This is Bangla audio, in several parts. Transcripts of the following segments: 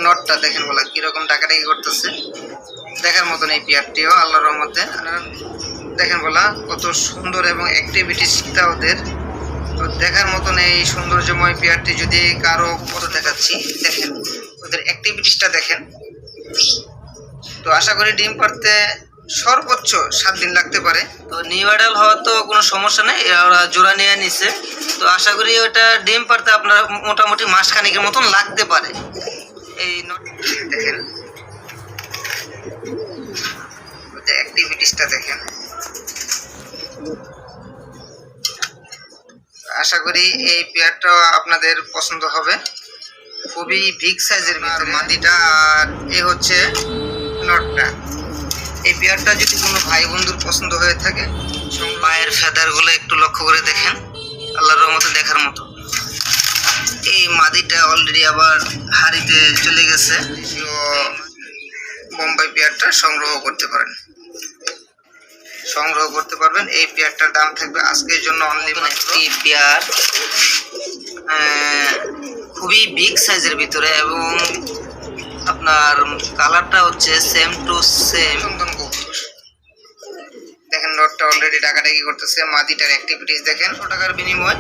নটটা দেখেন বলা কিরকম ডাকাডাকি করতেছে, দেখার মতন এই পেয়ারটিও আল্লাহর রহমতে। দেখেন বলা কত সুন্দর এবং অ্যাক্টিভিটিসটা ওদের, তো দেখার মতন এই সৌন্দর্যময় পেয়ারটি যদি কারো ফটো দেখাচ্ছি, দেখেন ওদের অ্যাক্টিভিটিসটা দেখেন। তো আশা করি ডিম পারতে সর্বোচ্চ 7 দিন লাগতে পারে। তো নিউ অ্যাডাল হওয়ার তো কোনো সমস্যা নেই, ওরা জোড়া নিয়ে নিছে। তো আশা করি ওটা ডিম পারতে আপনার মোটামুটি মাসখানেকের মতন লাগতে পারে। এই দেখেন ওদের অ্যাক্টিভিটিসটা দেখেন। আশা করি এই পেয়ারটা আপনাদের পছন্দ হবে, খুবই বিগ সাইজের ভিতরে মাদিটা। আর এ হচ্ছে নটটা। এই পেয়ারটা যদি কোনো ভাই বন্ধুর পছন্দ হয়ে থাকে, পায়ের ফেদারগুলো একটু লক্ষ্য করে দেখেন, আল্লাহর রহমতে দেখার মতো। এই মাদিটা অলরেডি আবার হাড়িতে চলে গেছে। বোম্বাই পেয়ারটা সংগ্রহ করতে পারবেন। এই পেয়ারটার দাম থাকবে আজকের জন্য অনলি মাত্র। পেয়ার খুবই বিগ সাইজের ভিতরে এবং আপনার কালারটা হচ্ছে সেম টু সেম। দেখেন নটটা অলরেডি ডাকাডাকি করতেছে, মাদিটার অ্যাক্টিভিটিস দেখেন। 100 টাকার বিনিময়ে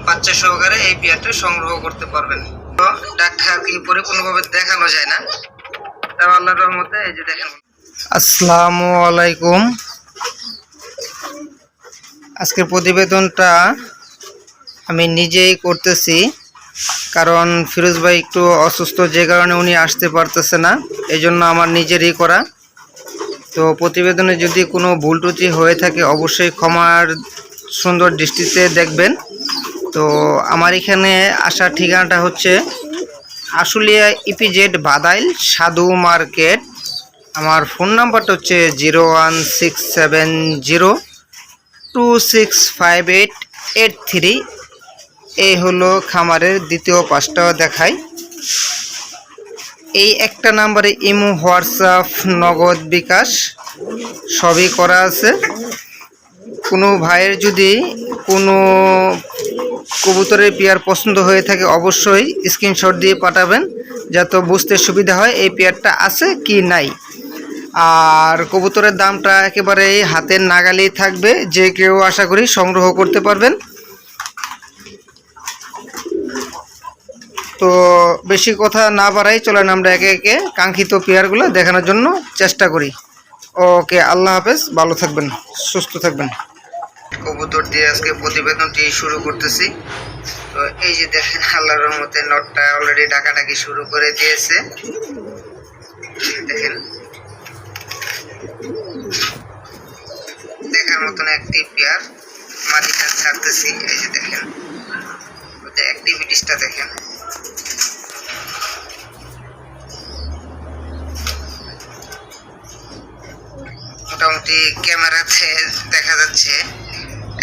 বাচ্চা সহকারে এই পেয়ারটা সংগ্রহ করতে পারবেন। তো ডাক্তার কি পরিপূর্ণভাবে দেখানো যায় না, তাও আল্লাহর রহমতে। এই যে দেখেন। আসসালামু আলাইকুম। আজকের প্রতিবেদনটা আমি নিজেই করতেছি, কারণ ফিরোজ ভাই একটু অসুস্থ, যে কারণে উনি আসতে পারতেছে না, এই জন্য আমার নিজেরই করা। তো প্রতিবেদনে যদি কোনো ভুল ত্রুটি হয়ে থাকে অবশ্যই ক্ষমার সুন্দর দৃষ্টিতে দেখবেন। তো আমার এখানে আসার ঠিকানাটা হচ্ছে আশুলিয়া ইপিজেড বাদাইল সাধু মার্কেট। আমার ফোন নাম্বারটা হচ্ছে 01670265883। এই হলো খামারের দ্বিতীয় পাশটাও দেখাই। এই একটা নাম্বারে ইমো, হোয়াটসঅ্যাপ, নগদ, বিকাশ সবই করা আছে। কোনো ভাইয়ের যদি কোনো কবুতরের পেয়ার পছন্দ হয়ে থাকে অবশ্যই স্ক্রিনশট দিয়ে পাঠাবেন, যাতে বুঝতে সুবিধা হয় এই পেয়ারটা আছে কি নাই। আর কবুতরের দামটা একেবারেই হাতের নাগালেই থাকবে, যে কেউ আশা করি সংগ্রহ করতে পারবেন। তো বেশি কথা না বাড়াই, চলেন আমরা একে একে কাঙ্ক্ষিত পেয়ারগুলো দেখানোর জন্য চেষ্টা করি। ওকে, আল্লাহ হাফেজ, ভালো থাকবেন, সুস্থ থাকবেন। কবুতর দিয়ে আজকে প্রতিবেদনটি শুরু করতেছি। তো এই যে দেখেন আল্লাহর রহমতে নটটা অলরেডি ডাকাডাকি শুরু করে দিয়েছে। দেখেন দেখার মতন একটি পেয়ার, মাটিটা ছাড়তেছি। এই যে দেখেন ওদের অ্যাক্টিভিটিসটা দেখেন। মোটামুটি ক্যামেরাতে দেখা যাচ্ছে,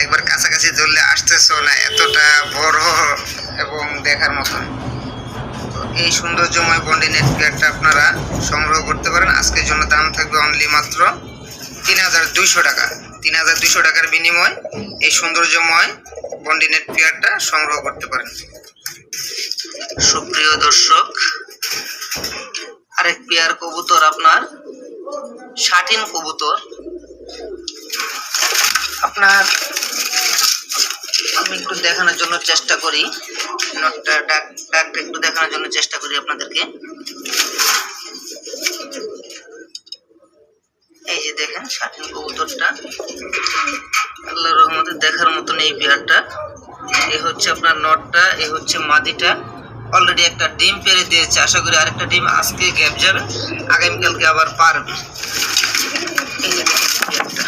একবার কাছাকাছি ধরলে আসতেছো না, এতটা বড় এবং দেখার মতন। তো এই সৌন্দর্যময় বন্ডিনেট পেয়ারটা আপনারা সংগ্রহ করতে পারেন। আজকের জন্য দাম থাকবে অনলি মাত্র 3200 টাকা। 3200 টাকার বিনিময়ে এই সৌন্দর্যময় বন্ডিনেট পেয়ারটা সংগ্রহ করতে পারেন। সুপ্রিয় দর্শক, আরেক পেয়ার কবুতর, আপনার শাটিন কবুতর। আপনার আমি একটু দেখানোর জন্য চেষ্টা করি, নটটা ডাকটা একটু দেখানোর জন্য চেষ্টা করি আপনাদেরকে। এই যে দেখেন শাটিন কবুতরটা, আল্লাহর রহমতে দেখার মতন এই পেয়ারটা। এই হচ্ছে আপনার নটটা, এই হচ্ছে মাদিটা। অলরেডি একটা ডিম পেরে দিয়েছে, আশা করি আরেকটা ডিম আজকে গ্যাপ যাবে, আগামীকালকে আবার পারবে। এই যে দেখেন পেয়ারটা।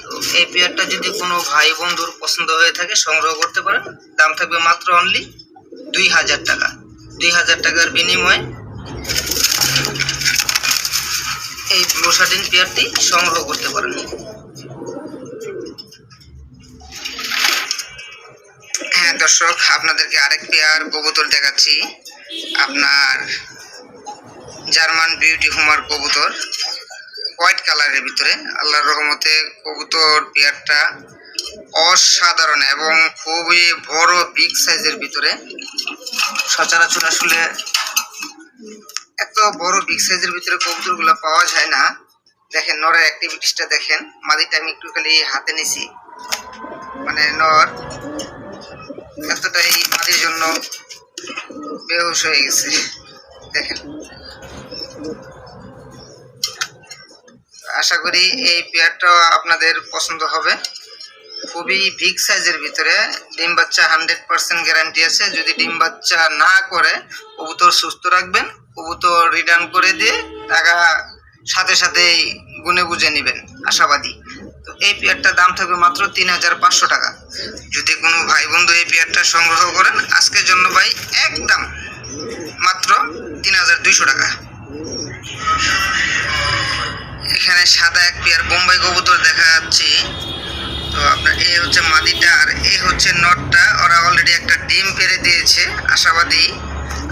তো এই পেয়ারটা যদি কোনো ভাই বন্ধুর পছন্দ হয়ে থাকে সংগ্রহ করতে পারেন। দাম থাকবে মাত্র অনলি 2000 টাকা। 2000 টাকার বিনিময়ে এই ব্লু শাটিন পেয়ারটি সংগ্রহ করতে পারেন। হ্যাঁ দর্শক, আপনাদেরকে আরেক পেয়ার কবুতর দেখাচ্ছি। আপনার জার্মান বিউটি হোমার কবুতর, হোয়াইট কালারের ভিতরে। আল্লাহর রহমতে কবুতর পেয়ারটা অসাধারণ এবং খুবই বড় বিগ সাইজের ভিতরে। সচরাচর আসলে এত বড় বিগ সাইজের ভিতরে কবুতরগুলো পাওয়া যায় না। দেখেন নরের অ্যাক্টিভিটিসটা দেখেন, মাদিটা আমি একটু খালি হাতে নিছি, মানে নর এতটাই মাদির জন্য বেহুশ হয়ে গেছে। দেখেন, আশা করি এই পেয়ারটা আপনাদের পছন্দ হবে। খুবই বিগ সাইজের ভিতরে, ডিম বাচ্চা 100% গ্যারান্টি আছে। যদি ডিম বাচ্চা না করে কবুতর সুস্থ রাখবেন, কবুতর রিটার্ন করে দিয়ে টাকা সাথে সাথেই গুনে বুঝে নেবেন, আশাবাদী। তো এই পেয়ারটার দাম থাকবে মাত্র 3500 টাকা। যদি কোনো ভাই বন্ধু এই পেয়ারটা সংগ্রহ করেন, আজকের জন্য ভাই একদম মাত্র 3200 টাকা। এখানে সাদা এক পেয়ার বোম্বাই কবুতর দেখা যাচ্ছে। তো আপনার এই হচ্ছে মাদিটা আর এই হচ্ছে নটটা। ওরা অলরেডি একটা ডিম পেড়ে দিয়েছে, আশাবাদী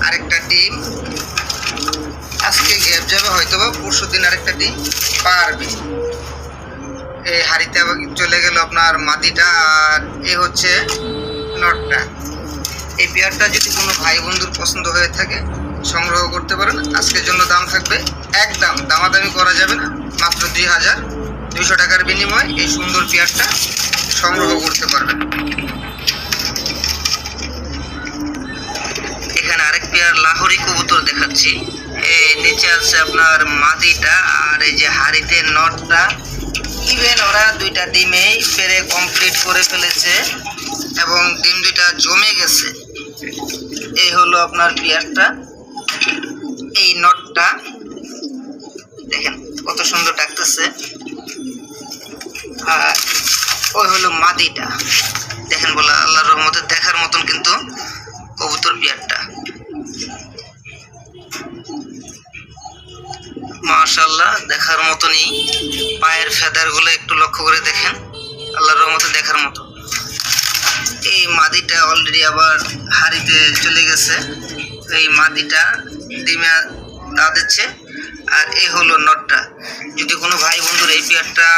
আরেকটা ডিম আজকে গ্যাপ যাবে, হয়তো বা পরশু দিন আরেকটা ডিম পারবে। এই হাড়িতে আবার চলে গেল আপনার মাদিটা আর এই হচ্ছে নটটা। এই পেয়ারটা যদি কোনো ভাই বন্ধুর পছন্দ হয়ে থাকে সংগ্রহ করতে পারেন। আজকের জন্য দাম থাকবে একদম, দামাদামি করা যাবে না, মাত্র 2200 টাকার বিনিময়ে এই সুন্দর পেয়ারটা সংগ্রহ করতে পারবেন। এখানে আরেক পেয়ার লাহোরি কবুতর দেখাচ্ছি। এই নিচে আছে আপনার মাদিটা আর এই যে হাড়িতে নটটা। ইভেন ওরা দুইটা ডিমেই পেরে কমপ্লিট করে ফেলেছে এবং ডিম দুইটা জমে গেছে। এই হলো আপনার পেয়ারটা। এই নটটা দেখেন কত সুন্দর ডাকতেছে, আর ওই হলো মাদিটা। দেখেন বলা আল্লাহর রহমতে দেখার মতন কিন্তু কবুতর পেয়ারটা, মাশাআল্লাহ দেখার মতনই। পায়ের ফেদার গুলো একটু লক্ষ্য করে দেখেন, আল্লাহর রহমতে দেখার মতো। এই মাদিটা অলরেডি আবার হাড়িতে চলে গেছে। এই মাদিটা ডিমে তা দিচ্ছে আর এই হলো নটটা। যদি কোনো ভাই বন্ধুর এই পেয়ারটা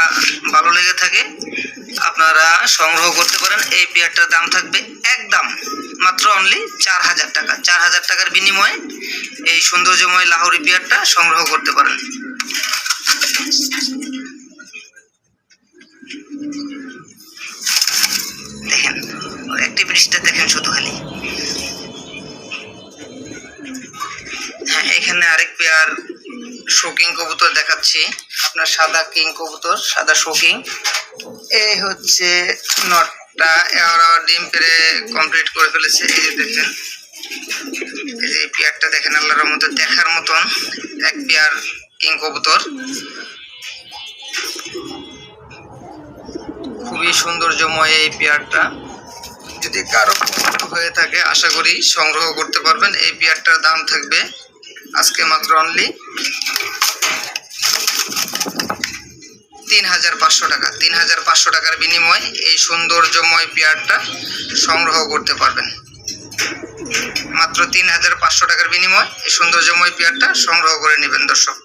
ভালো লেগে থাকে আপনারা সংগ্রহ করতে পারেন। এই পেয়ারটার দাম থাকবে একদম মাত্র অনলি 4000 টাকা। 4000 টাকার বিনিময়ে এই সৌন্দর্যময় লাহোরি পেয়ারটা সংগ্রহ করতে পারেন। দেখেন অ্যাক্টিভিটিসটা দেখেন শুধু খালি। হ্যাঁ, এখানে আরেক পেয়ার শোকিং কবুতর দেখাচ্ছি, আপনার সাদা কিং কবুতর, সাদা শোকিং। এই হচ্ছে নটটা, ওরা ডিম পেরে কমপ্লিট করে ফেলেছে। এই যে দেখেন, এই যে পেয়ারটা দেখেন, আল্লাহর রহমতে দেখার মতন এক পেয়ার কিং কবুতর। খুবই সৌন্দর্যময় এই পেয়ারটা। যদি কারো পছন্দ হয়ে থাকে আশা করি সংগ্রহ করতে পারবেন। এই পেয়ারটার দাম থাকবে আজকে মাত্র অনলি 3500 টাকা। 3500 টাকার বিনিময়ে এই সৌন্দর্যময় পেয়ারটা সংগ্রহ করতে পারবেন। মাত্র 3500 টাকার বিনিময়ে এই সৌন্দর্যময় পেয়ারটা সংগ্রহ করে নেবেন দর্শক।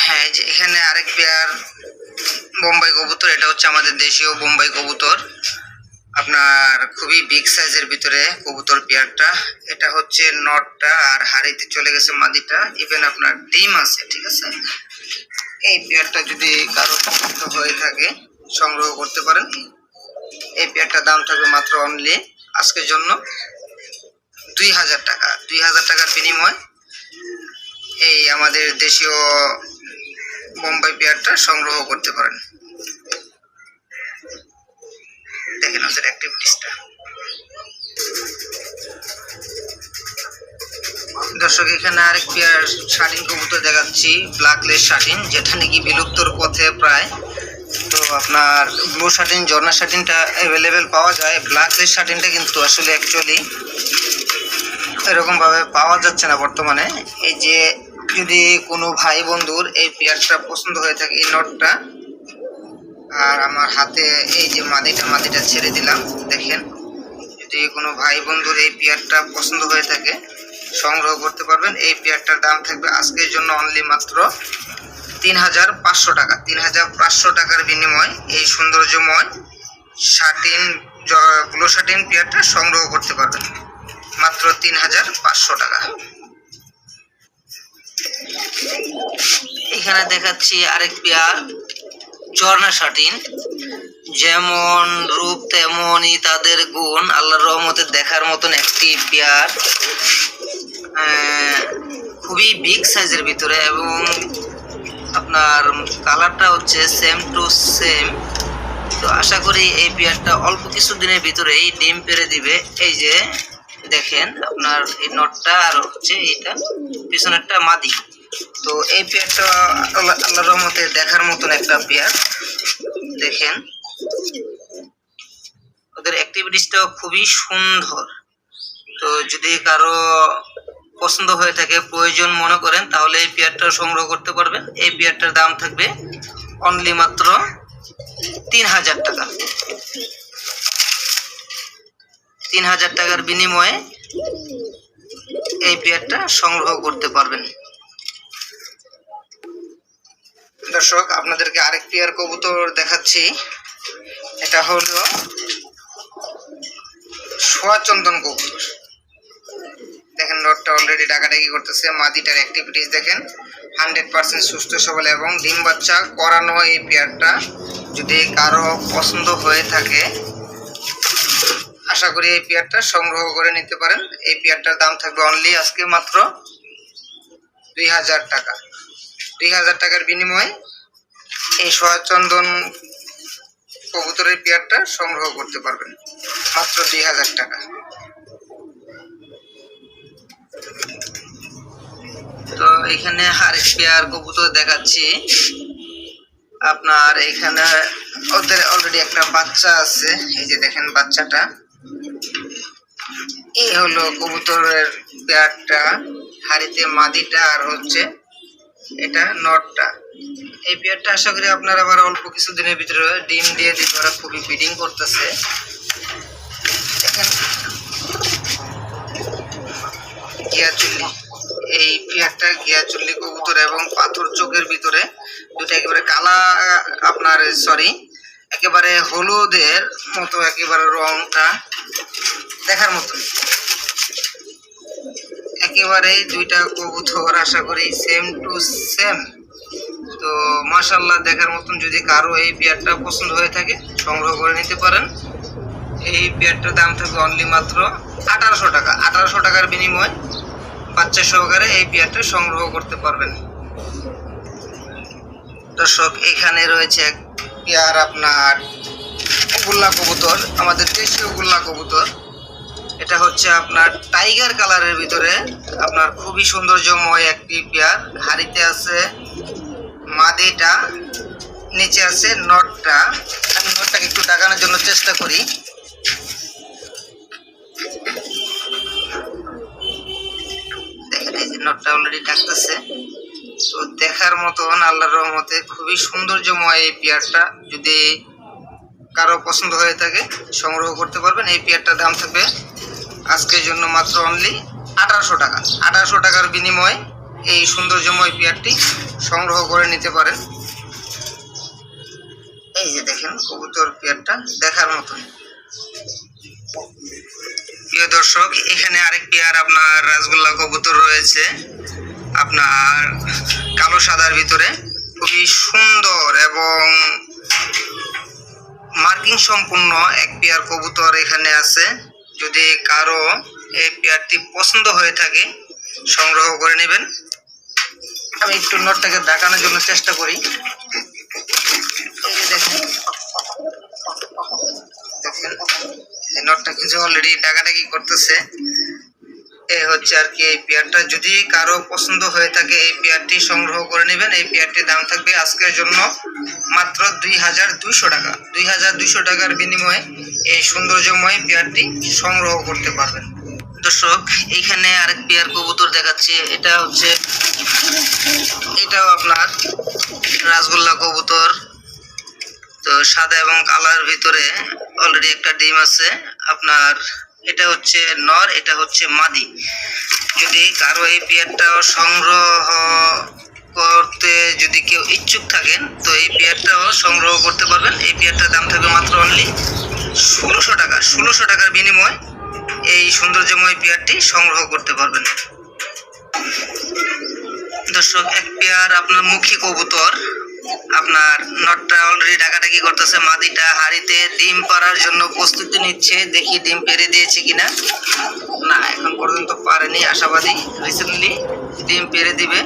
হ্যাঁ, যে এখানে আরেক পেয়ার বোম্বাই কবুতর। এটা হচ্ছে আমাদের দেশীয় বোম্বাই কবুতর, আপনার খুবই বিগ সাইজের ভিতরে কবুতর পেয়ারটা। এটা হচ্ছে নটটা আর হাড়িতে চলে গেছে মাদিটা, ইভেন আপনার ডিম আছে, ঠিক আছে। এই পেয়ারটা যদি কারো পছন্দ হয়ে থাকে সংগ্রহ করতে পারেন। এই পেয়ারটার দাম থাকবে মাত্র অনলি আজকের জন্য 2000 টাকা। 2000 টাকার বিনিময়ে এই আমাদের দেশীয় বোম্বাই পেয়ারটা সংগ্রহ করতে পারেন। দেখেন ওদের অ্যাক্টিভিটিসটা দর্শক। এখানে আরেক পেয়ার শাটিন কবুতর দেখাচ্ছি, ব্ল্যাকলেস শাটিন, যেটা নাকি বিলুপ্তর পথে প্রায়। তো আপনার ব্লু শাটিন, ঝর্ণা শাটিনটা অ্যাভেলেবেল পাওয়া যায়, ব্ল্যাকলেস শাটিনটা কিন্তু আসলে অ্যাকচুয়ালি এরকমভাবে পাওয়া যাচ্ছে না বর্তমানে। এই যে যদি কোনো ভাই বন্ধুর এই পেয়ারটা পছন্দ হয়ে থাকে, এই নটটা আর আমার হাতে এই যে মাদিটা ছেড়ে দিলাম, দেখেন। যদি কোনো ভাই বন্ধুর এই পেয়ারটা পছন্দ হয়ে থাকে সংগ্রহ করতে পারবেন। এই পেয়ারটার দাম থাকবে আজকের জন্য অনলি মাত্র 3500 টাকা। 3500 টাকার বিনিময়ে এই সৌন্দর্যময় শাটিন ব্লু শাটিন পেয়ারটা সংগ্রহ করতে পারবেন মাত্র 3500 টাকা। এখানে দেখাচ্ছি আরেক পেয়ার ঝর্ণা শাটিন। যেমন রূপ তেমনই তাদের গুণ, আল্লাহর রহমতে দেখার মতন একটি পেয়ার, খুবই বিগ সাইজের ভিতরে এবং আপনার কালারটা হচ্ছে সেম টু সেম। তো আশা করি এই পেয়ারটা অল্প কিছু দিনের ভিতরেই ডিম পেড়ে দিবে। এই যে দেখেন আপনার এই নটটা আর হচ্ছে এইটা পিছনেরটা মাদি। তো এই পেয়ারটা আল্লাহর রহমতে দেখার মতন একটা পেয়ার। দেখেন ওদের অ্যাক্টিভিটিসটাও খুবই সুন্দর। তো যদি কারো পছন্দ হয়ে থাকে, প্রয়োজন মনে করেন, তাহলে এই পেয়ারটা সংগ্রহ করতে পারবেন। এই পেয়ারটার দাম থাকবে অনলি মাত্র 3000 টাকা। 3000 টাকার বিনিময়ে এই পেয়ারটা সংগ্রহ করতে পারবেন। দর্শক আপনাদেরকে আরেক পেয়ার কবুতর দেখাচ্ছি। এটা হলো সোয়া চন্দন কবুতর। দেখেন নটটা অলরেডি ডাকাডাকি করতেছে। মাদিটার অ্যাক্টিভিটিস দেখেন, 100% সুস্থ সবল এবং ডিম বাচ্চা করানো এই পেয়ারটা। যদি কারো পছন্দ হয়ে থাকে আশা করি এই পেয়ারটা সংগ্রহ করে নিতে পারেন। এই পেয়ারটার দাম থাকবে অনলি আজকে মাত্র 2000 টাকা। 2000 টাকার বিনিময়ে এই সোয়া চন্দন কবুতরের পেয়ারটা সংগ্রহ করতে পারবেন মাত্র 2000 টাকা। তো এখানে আরেক পেয়ার কবুতর দেখাচ্ছি আপনার। এখানে ওদের অলরেডি একটা বাচ্চা আছে। এই যে দেখেন বাচ্চাটা। এই হলো কবুতরের পেয়ারটা, হাড়িতে মাদিটা আর হচ্ছে এটা নটটা। এই পেয়ারটা আশা করি আপনারা আবার অল্প কিছু দিনের ভিতরে ডিম দিয়ে দিতে, ওরা খুবই ব্রিডিং করতেছে। দেখেন গিয়াচুল্লি, এই পেয়ারটা গিয়াচুল্লি কবুতর এবং পাথর চোখের ভিতরে দুটো একেবারে কালা, আপনার সরি একেবারে হলুদের মতো, একেবারে রংটা দেখার মতো। একেবারে দুইটা কবুতর আশা করি সেম টু সেম। তো মাশাআল্লাহ দেখার মতন। যদি কারো এই পেয়ারটা পছন্দ হয়ে থাকে সংগ্রহ করে নিতে পারেন। এই পেয়ারটার দাম থাকবে অনলি মাত্র 1800 টাকা। 1800 টাকার বিনিময়ে বাচ্চা সহকারে এই পেয়ারটা সংগ্রহ করতে পারবেন। দর্শক এখানে রয়েছে এক পেয়ার আপনার গুল্লা কবুতর, আমাদের দেশীয় গুল্লা কবুতর। এটা হচ্ছে আপনার টাইগার কালারের ভিতরে আপনার খুবই সৌন্দর্যময় একটি পেয়ার। হাড়িতে আছে মাদিটা, নিচে আছে নটটা। আমি নটটাকে একটু দেখানোর জন্য চেষ্টা করি। দেখেন এই যে নটটা অলরেডি ডাকতেছে। তো দেখার মতন আল্লাহর রহমতে খুবই সৌন্দর্যময় এই পেয়ারটা। যদি কারো পছন্দ হয়ে থাকে সংগ্রহ করতে পারবেন। এই পেয়ারটার দাম থাকবে আজকের জন্য মাত্র অনলি 1800 টাকা। 1800 টাকার বিনিময়ে এই সৌন্দর্যময় পেয়ারটি সংগ্রহ করে নিতে পারেন। এই যে দেখেন কবুতর পেয়ারটা দেখার মতন। প্রিয় দর্শক এখানে আরেক পেয়ার আপনার রাসগোল্লা কবুতর রয়েছে আপনার কালো সাদার ভিতরে। খুবই সুন্দর এবং মার্কিং সম্পূর্ণ এক পেয়ার কবুতর এখানে আছে। যদি কারো এই পেয়ারটি পছন্দ হয়ে থাকে সংগ্রহ করে নেবেন। আমি একটু নটটাকে দেখানোর জন্য চেষ্টা করি। এই যে দেখেন নটটা কিছু অলরেডি ডাকাডাকি করতেছে। এই হচ্ছে আর কি এই পেয়ারটা। যদি কারো পছন্দ হয়ে থাকে এই পেয়ারটি সংগ্রহ করে নেবেন। এই পেয়ারটির দাম থাকবে আজকের জন্য মাত্র 2200 টাকা। 2200 টাকার বিনিময়ে এই সৌন্দর্যময় পেয়ারটি সংগ্রহ করতে পারবেন। দর্শক এইখানে আরেক পেয়ার কবুতর দেখাচ্ছি। এটাও আপনার রাসগোল্লা কবুতর। তো সাদা এবং কালার ভিতরে অলরেডি একটা ডিম আছে আপনার। এটা হচ্ছে নর, এটা হচ্ছে মাদি। যদি কারো এই পেয়ারটাও সংগ্রহ করতে যদি কেউ ইচ্ছুক থাকেন তো এই পেয়ারটাও সংগ্রহ করতে পারবেন। এই পেয়ারটার দাম থাকবে মাত্র অনলি টাকা, 1600 টাকার বিনিময়ে এই সৌন্দর্যময় পেয়ারটি সংগ্রহ করতে পারবেন। দর্শক, এক পেয়ার আপনার মুখী কবুতর, আপনার নটটা অলরেডি ডাকাডাকি করতেছে, মাদিটা হাড়িতে ডিম পাড়ার জন্য প্রস্তুতি নিচ্ছে। দেখি ডিম পেড়ে দিয়েছে কিনা। না, এখন পর্যন্ত পারেনি, আশাবাদী রিসেন্টলি ডিম পেড়ে দিবে।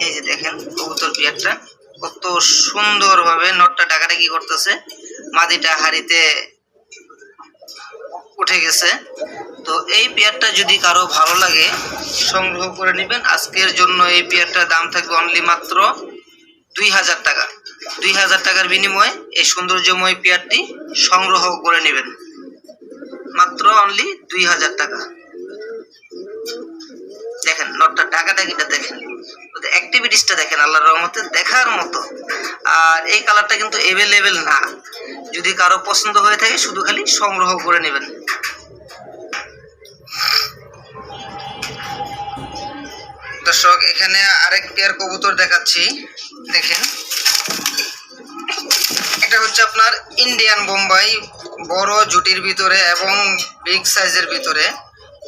এই যে দেখেন কবুতর পেয়ারটা কত সুন্দরভাবে নটটা ডাকাডাকি করতেছে, মাদিটা হাড়িতে উঠে গেছে। তো এই পেয়ারটা যদি কারো ভালো লাগে সংগ্রহ করে নেবেন। আজকের জন্য এই পেয়ারটার দাম থাকবে অনলি মাত্র 2000 টাকা। 2000 টাকার বিনিময়ে এই সৌন্দর্যময় পেয়ারটি সংগ্রহ করে নেবেন, মাত্র অনলি 2000 টাকা। দেখেন নটটা ডাকাডাকিটা দেখেন, অ্যাক্টিভিটিসটা দেখেন, আল্লাহর রহমতে দেখার মতো। আর এই কালারটা কিন্তু অ্যাভেলেবেল না, যদি কারো পছন্দ হয়ে থাকে শুধু খালি সংগ্রহ করে নেবেন। দর্শক, এখানে আরেক পেয়ার কবুতর দেখাচ্ছি, দেখেন। এটা হচ্ছে আপনার ইন্ডিয়ান বোম্বাই, বড় জুটির ভিতরে এবং বিগ সাইজের ভিতরে,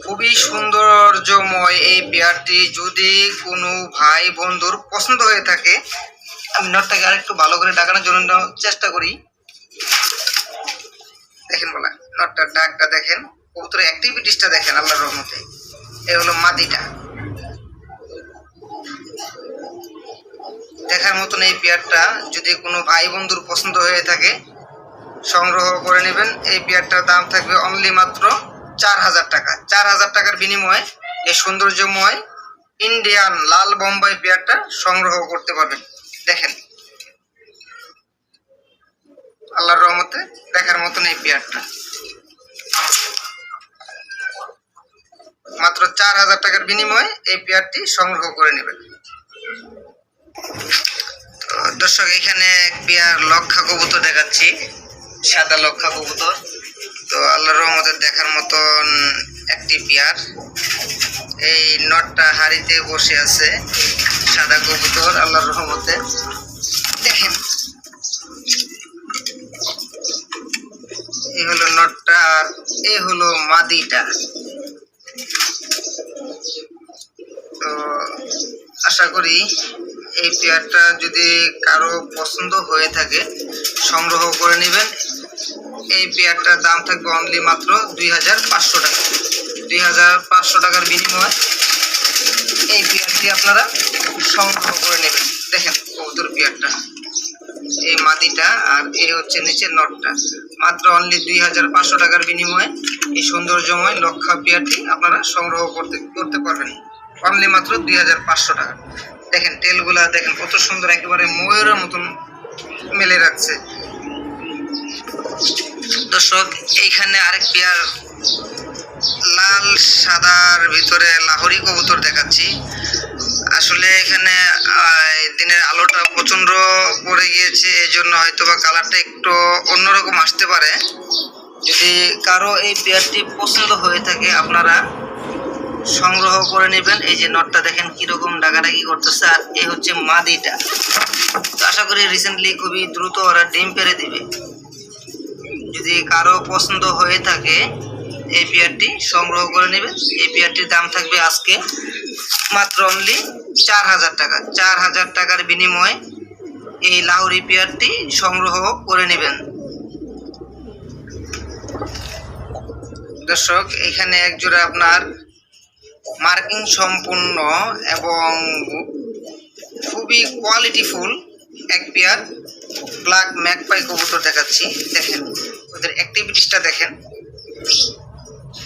খুবই সৌন্দর্যময় এই পেয়ারটি। যদি কোনো ভাই বন্ধুর পছন্দ হয়ে থাকে, আমি নটটাকে আরেকটু ভালো করে ডাকানোর জন্য চেষ্টা করি। দেখেন বলা, নটটার ডাকটা দেখেন, কবুতরের অ্যাক্টিভিটিসটা দেখেন, আল্লাহর রহমতে। এই হলো মাদিটা, দেখার মতন এই পেয়ারটা। যদি কোনো ভাই বন্ধুর পছন্দ হয়ে থাকে সংগ্রহ করে নেবেন। এই পেয়ারটার দাম থাকবে অনলি মাত্র 4000 টাকা। 4000 টাকার বিনিময়ে এই সৌন্দর্যময় ইন্ডিয়ান লাল বোম্বাই পেয়ারটা সংগ্রহ করতে পারবেন। দেখেন আল্লাহর রহমতে দেখার মতন এই পেয়ারটা, মাত্র 4000 টাকার বিনিময়ে এই পেয়ারটি সংগ্রহ করে নেবেন। দর্শক, এখানে এক পেয়ার লক্ষা কবুতর দেখাচ্ছি, সাদা লক্ষা কবুতর। তো আল্লাহর রহমতে দেখার মতন একটি পেয়ার। এই নটটা হাড়িতে বসে আছে, সাদা কবুতর, আল্লাহর রহমতে দেখেন। এই হলো নটটা আর এই হলো মাদিটা। তো আশা করি এই পেয়ারটা যদি কারো পছন্দ হয়ে থাকে সংগ্রহ করে নেবেন। এই পেয়ারটার দাম থাকবে অনলি মাত্র 2500 টাকা। 2500 টাকার বিনিময়ে এই পেয়ারটি আপনারা সংগ্রহ করে নেবেন। দেখেন কবুতর পেয়ারটা, এই মাদিটা আর এই হচ্ছে নিচে নটটা, মাত্র অনলি 2500 টাকার বিনিময়ে এই সৌন্দর্যময় লক্ষা পেয়ারটি আপনারা সংগ্রহ করতে পারবেন, অনলি মাত্র 2500 টাকা। দেখেন টেলগুলা দেখেন কত সুন্দর, একেবারে ময়ূরের মতন মেলে রাখছে। দর্শক, এইখানে আরেক পেয়ার লাল সাদার ভিতরে লাহোরি কবুতর দেখাচ্ছি। আসলে এখানে দিনের আলোটা প্রচন্ড পড়ে গিয়েছে, এই জন্য হয়তো বা কালারটা একটু অন্যরকম আসতে পারে। যদি কারো এই পেয়ারটি পছন্দ হয়ে থাকে আপনারা সংগ্রহ করে নেবেন। এই যে নটটা দেখেন কিরকম ডাকাডাকি করতেছে, আর এই হচ্ছে মাদিটা। তো আশা করি রিসেন্টলি খুবই দ্রুত ওরা ডিম পেড়ে দিবে। যদি কারো পছন্দ হয়ে থাকে এই পেয়ারটি সংগ্রহ করে নেবেন। এই পেয়ারটির দাম থাকবে আজকে মাত্র অনলি 4000 টাকা। 4000 টাকার বিনিময়ে এই লাহোরি পেয়ারটি সংগ্রহ করে নেবেন। দর্শক, এখানে একজোড়া আপনার মার্কিং সম্পূর্ণ এবং খুবই কোয়ালিটিফুল এক পেয়ার ব্ল্যাক ম্যাকপাই কবুতর দেখাচ্ছি। দেখেন ওদের অ্যাক্টিভিটিসটা দেখেন।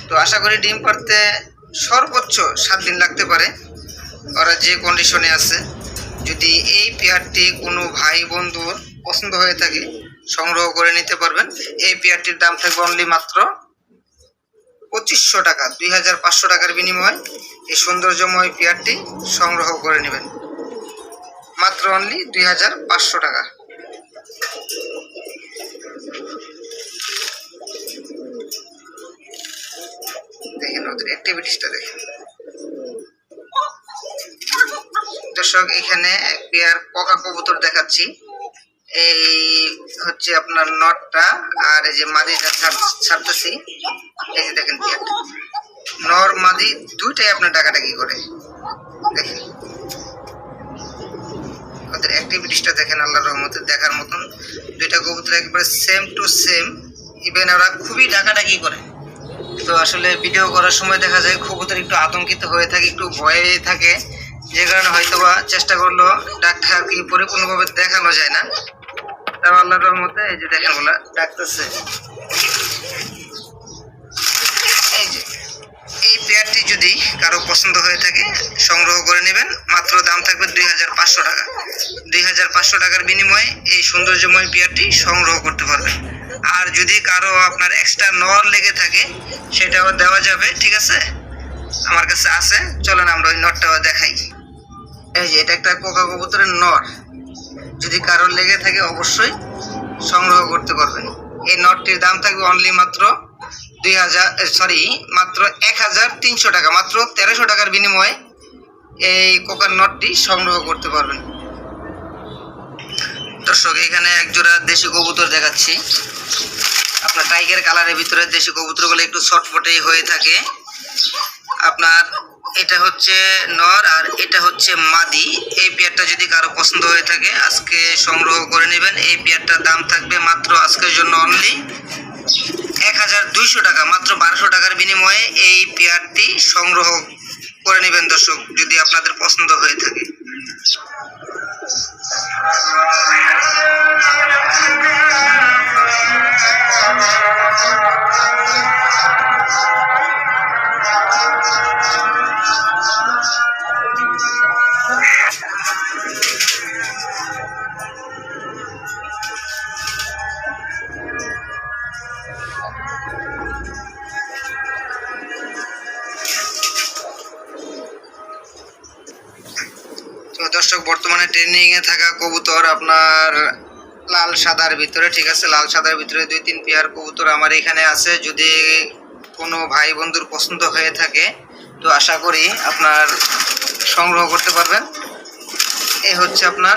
তো আশা করি ডিম পাড়তে সর্বোচ্চ 7 দিন লাগতে পারে, ওরা যে কন্ডিশনে আছে। যদি এই পেয়ারটি কোনো ভাই বন্ধুর পছন্দ হয়ে থাকে সংগ্রহ করে নিতে পারবেন। এই পেয়ারটির দাম থাকবে অনলি মাত্র 2500 টাকা। 2500 টাকার বিনিময়ে এই সৌন্দর্যময় পেয়ারটি সংগ্রহ করে নেবেন, মাত্র অনলি 2500 টাকা। দেখেন ওদের অ্যাক্টিভিটিসটা দেখেন। দর্শক, এখানে এক পেয়ার পকা কবুতর দেখাচ্ছি। এই হচ্ছে আপনার নটটা, আর এই যে মাদিটা ছাড়তেছি। এই যে দেখেন পেয়ারটা, নর মাদি দুইটাই আপনার ডাকাডাকি করে। দেখেন ওদের অ্যাক্টিভিটিসটা দেখেন, আল্লাহর রহমতে দেখার মতন। দুইটা কবুতর একবারে সেম টু সেম, ইভেন ওরা খুবই ডাকাডাকি করে। তো আসলে ভিডিও করার সময় দেখা যায় কবুতর একটু আতঙ্কিত হয়ে থাকে, একটু ভয়ে থাকে, যে কারণে হয়তো বা চেষ্টা করলো ডাকটা আর কি পরিপূর্ণভাবে দেখানো যায় না। তাও আল্লাহর রহমতে এই যে দেখেন ওরা ডাকতেছে। এই যে এই পেয়ারটি যদি কারো পছন্দ হয়ে থাকে সংগ্রহ করে নেবেন, মাত্র দাম থাকবে 2500 টাকা। 2500 টাকার বিনিময়ে এই সৌন্দর্যময় পেয়ারটি সংগ্রহ করতে পারবেন। আর যদি কারো আপনার এক্সট্রা নর লেগে থাকে সেটাও দেওয়া যাবে, ঠিক আছে, আমার কাছে আছে। চলেন আমরা ওই নরটাও দেখাই। এই যে এটা একটা কোকা কবুতরের নর, যদি কারোর লেগে থাকে অবশ্যই সংগ্রহ করতে পারবেন। এই নটটির দাম থাকবে অনলি মাত্র 1300 টাকা। মাত্র 1300 টাকার বিনিময়ে এই কোকার নটটি সংগ্রহ করতে পারবেন। দর্শক এখানে এক জোড়া দেশি কবুতর দেখাচ্ছি। আপনার টাইগার কালারের ভিতরে দেশি কবুতরগুলো একটু ছটফটেই হয়ে থাকে। আপনার এটা হচ্ছে নর আর এটা হচ্ছে মাদি। এই পেয়ারটা যদি কারো পছন্দ হয়ে থাকে আজকে সংগ্রহ করে নেবেন। এই পেয়ারটার দাম থাকবে মাত্র আজকের জন্য অনলি 1200 টাকা। মাত্র 1200 টাকার বিনিময়ে এই পেয়ারটি সংগ্রহ করে নেবেন দর্শক, যদি আপনাদের পছন্দ হয়ে থাকে। তো দর্শক বর্তমানে ট্রেনিং এ থাকা কবুতর আপনার লাল সাদার ভিতরে, ঠিক আছে, লাল সাদার ভিতরে 2-3 পেয়ার কবুতর আমার এখানে আছে। যদি কোনো ভাই বন্ধুর পছন্দ হয়ে থাকে তো আশা করি আপনার সংগ্রহ করতে পারবেন। এই হচ্ছে আপনার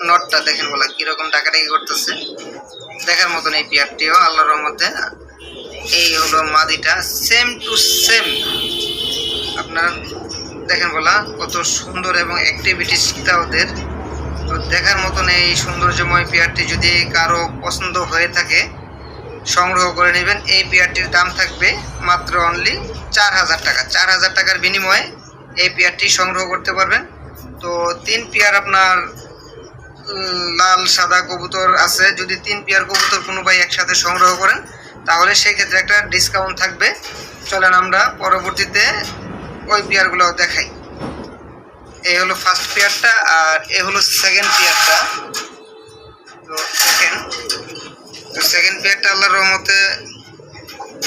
নটটা, দেখেন বলা কিরকম ডাকাডাকি করতেছে, দেখার মতন এই পেয়ারটিও আল্লাহর রহমতে। এই হলো মাদিটা, সেম টু সেম। আপনার দেখেন বলা কত সুন্দর এবং অ্যাক্টিভিটিসটা ওদের, তো দেখার মতন এই সৌন্দর্যময় পেয়ারটি যদি কারো পছন্দ হয়ে থাকে সংগ্রহ করে নেবেন। এই পেয়ারটির দাম থাকবে মাত্র অনলি 4000 টাকা। 4000 টাকার বিনিময়ে এই পেয়ারটি সংগ্রহ করতে পারবেন। তো 3 পেয়ার আপনার লাল সাদা কবুতর আছে। যদি 3 পেয়ার কবুতর কোনো ভাই একসাথে সংগ্রহ করেন তাহলে সেই ক্ষেত্রে একটা ডিসকাউন্ট থাকবে। চলেন আমরা পরবর্তীতে ওই পেয়ারগুলো দেখাই। এই হলো ফার্স্ট পেয়ারটা আর এ হলো সেকেন্ড পেয়ারটা। তো দেখেন, তো সেকেন্ড পেয়ারটা আল্লাহর রহমতে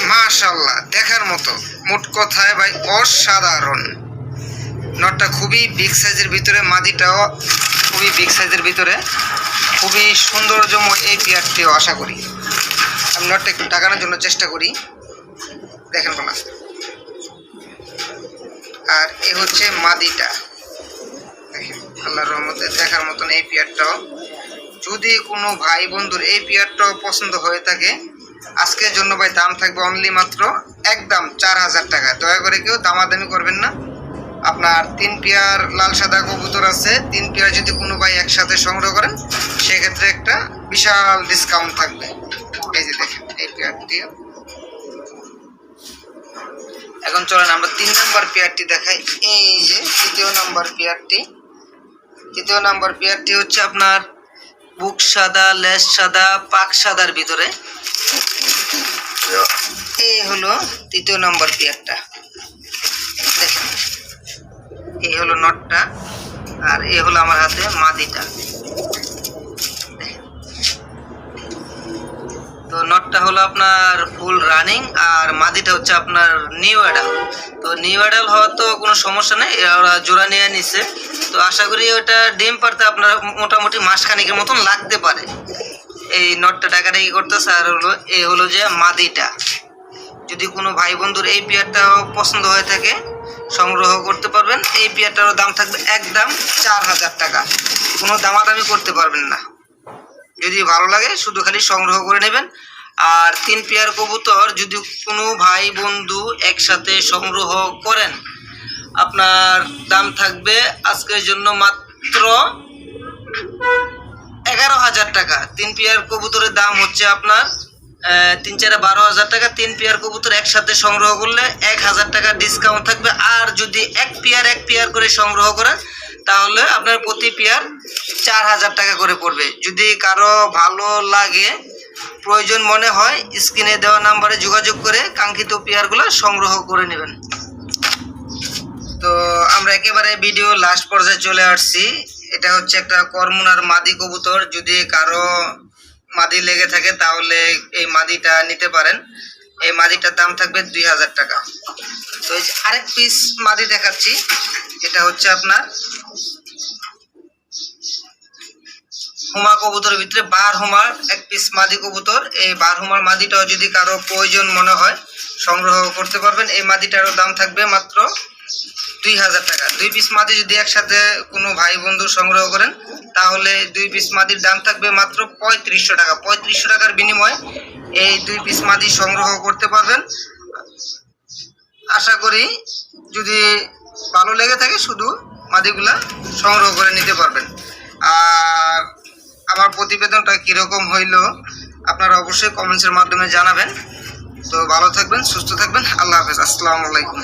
মাশাআল্লাহ দেখার মতো, মোট কথায় ভাই অসাধারণ। নটটা খুবই বিগ সাইজের ভিতরে, মাদিটাও খুবই বিগ সাইজের ভিতরে, খুবই সৌন্দর্যময় এই পেয়ারটিও। আশা করি আমি নটটা একটু টাকানোর জন্য চেষ্টা করি, দেখেন বলা। আর এ হচ্ছে মাদিটা, দেখেন আল্লাহর রহমতে দেখার মতন এই পেয়ারটাও। যদি কোনো ভাই বন্ধুর এই পেয়ারটাও পছন্দ হয়ে থাকে আজকের জন্য ভাই দাম থাকবে অনলি মাত্র একদম 4000 টাকা। দয়া করে কেউ দামাদামি করবেন না। আপনার 3 পেয়ার লাল সাদা কবুতর আছে, 3 পেয়ার যদি কোনো ভাই একসাথে সংগ্রহ করেন সেক্ষেত্রে একটা বিশাল ডিসকাউন্ট থাকবে। এই যে দেখেন এই পেয়ারটিও। এখন চলেন আমরা 3 নম্বর পেয়ারটি দেখাই। এই যে তৃতীয় নম্বর পেয়ারটি। তৃতীয় নম্বর পেয়ারটি হচ্ছে আপনার বুক সাদা, লেজ সাদা, পাক সাদার ভিতরে। এই হলো তৃতীয় নম্বর পেয়ারটা, দেখেন এই হলো নটটা আর এই হলো আমার হাতে মাদিটা। তো নটটা হলো আপনার ফুল রানিং আর মাদিটা হচ্ছে আপনার নিউ অ্যাডাল। তো নিউ অ্যাডাল হওয়া তো কোনো সমস্যা নেই, ওরা জোড়া নিয়ে নিছে। তো আশা করি ওটা ডিম পারতে আপনার মোটামুটি মাসখানিকের মতন লাগতে পারে। এই নটটা ডাকাডাকি করতেছে আর হলো এই হলো যে মাদিটা। যদি কোনো ভাই বন্ধুর এই পেয়ারটাও পছন্দ হয়ে থাকে সংগ্রহ করতে পারবেন। এই পেয়ারটারও দাম থাকবে একদম 4000 টাকা, কোনো দামাদামি করতে পারবেন না। যদি ভালো লাগে শুধু খালি সংগ্রহ করে নেবেন। আর 3 পেয়ার কবুতর যদি কোনো ভাই বন্ধু একসাথে সংগ্রহ করেন, আপনার দাম থাকবে আজকের জন্য মাত্র 11,000 টাকা। 3 পেয়ার কবুতরের দাম হচ্ছে আপনার 3-4 12,000 টাকা। 3 পেয়ার কবুতর একসাথে সংগ্রহ করলে 1,000 টাকা ডিসকাউন্ট থাকবে। আর যদি এক পেয়ার করে সংগ্রহ করেন তাহলে আপনার প্রতি পেয়ার 4,000 টাকা করে পড়বে। যদি কারো ভালো লাগে, প্রয়োজন মনে হয়, স্ক্রিনে দেওয়া নাম্বারে যোগাযোগ করে কাঙ্ক্ষিত পেয়ারগুলো সংগ্রহ করে নেবেন। তো আমরা একেবারে ভিডিও লাস্ট পর্যায়ে চলে আসছি। এটা হচ্ছে একটা করমুনার মাদি কবুতর। যদি কারো মাদি লেগে থাকে তাহলে এই মাদিটা নিতে পারেন। এই মাদিটার দাম থাকবে 2,000 টাকা। তো এই যে আরেক পিস মাদি দেখাচ্ছি, এটা হচ্ছে আপনার হুমা কবুতরের ভিতরে বার হুমার এক পিস মাদি কবুতর। এই বার হুমার মাদিটাও যদি কারো প্রয়োজন মনে হয় সংগ্রহ করতে পারবেন। এই মাদিটারও দাম থাকবে মাত্র 2,000 টাকা। 2 পিস মাদি যদি একসাথে কোনো ভাই বন্ধু সংগ্রহ করেন তাহলে 2 পিস মাদির দাম থাকবে মাত্র 3500 টাকা। 3500 টাকার বিনিময়ে এই 2 পিস মাদি সংগ্রহ করতে পারবেন। আশা করি যদি ভালো লেগে থাকে শুধু মাদিগুলা সংগ্রহ করে নিতে পারবেন। আর আমার প্রতিবেদনটা কীরকম হইলো আপনারা অবশ্যই কমেন্টসের মাধ্যমে জানাবেন। তো ভালো থাকবেন, সুস্থ থাকবেন। আল্লাহ হাফেজ। আসসালামু আলাইকুম।